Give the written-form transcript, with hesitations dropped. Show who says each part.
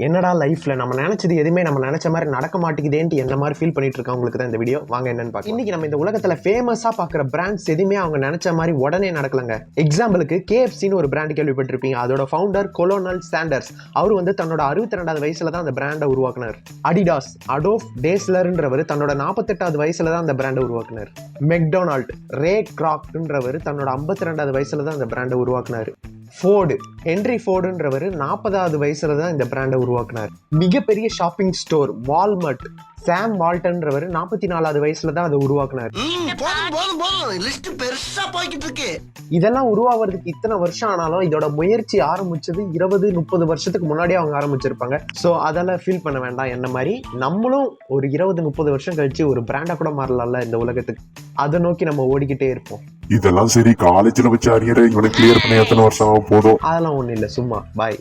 Speaker 1: என்னடா லைஃப்ல நம்ம நினைச்சது எதுவுமே நம்ம நினைச்ச மாதிரி நடக்க மாட்டேங்குதேன்ட்டு எந்த மாதிரி ஃபீல் பண்ணிட்டு இருக்கவங்களுக்கு தான் இந்த வீடியோ. வாங்க என்னன்னு பார்க்கலாம். இன்னைக்கு நம்ம இந்த உலகத்துல ஃபேமஸா பாக்குற பிராண்ட்ஸ் எதுவுமே அவங்க நினைச்ச மாதிரி உடனே நடக்கலங்க. எக்ஸாம்பிளுக்கு KFCன்னு ஒரு பிராண்ட் கேள்விப்பட்டிருப்பீங்க. அதோட ஃபவுண்டர் கொலோனல் சாண்டர்ஸ். அவர் வந்து தன்னோட 62வது வயசுல தான் அந்த பிராண்டை உருவாக்குனார். அடிடாஸ் அடோல்ஃப் டேஸ்லர்ன்றவர் தன்னோட 48வது வயசுல தான் அந்த பிராண்டை உருவாக்குனார். மெக்டொனால்ட் ரே கிராக்ன்றவர் தன்னோட 52வது வயசுல தான் அந்த பிராண்டை உருவாக்குனார். ஃபோர்டு ஹென்ரி ஃபோர்டுன்றவர் 40வது வயசுல தான் இந்த பிராண்டை உருவாக்குனார். மிகப்பெரிய ஷாப்பிங் ஸ்டோர் வால்மார்ட் சாம் வால்டன்றவர் 44வது வயசுல தான் அதை உருவாக்குனார். இதெல்லாம் உருவாகிறதுக்கு இத்தனை வருஷம் ஆனாலும் இதோட முயற்சி ஆரம்பிச்சது 20-30 வருஷத்துக்கு முன்னாடியே அவங்க ஆரம்பிச்சிருப்பாங்க. ஸோ அதெல்லாம் ஃபீல் பண்ண வேண்டாம். என்ன மாதிரி நம்மளும் ஒரு 20-30 வருஷம் கழிச்சு ஒரு பிராண்டா கூட மாறலாம்ல இந்த உலகத்துக்கு. அதை நோக்கி நம்ம ஓடிக்கிட்டே இருப்போம்.
Speaker 2: இதெல்லாம் சரி, காலேஜ்ல வச்சு அரியரை இவனை கிளியர் பண்ண எத்தனை வருஷம் போதும்.
Speaker 1: அதெல்லாம் ஒண்ணும் இல்லை, சும்மா பாய்.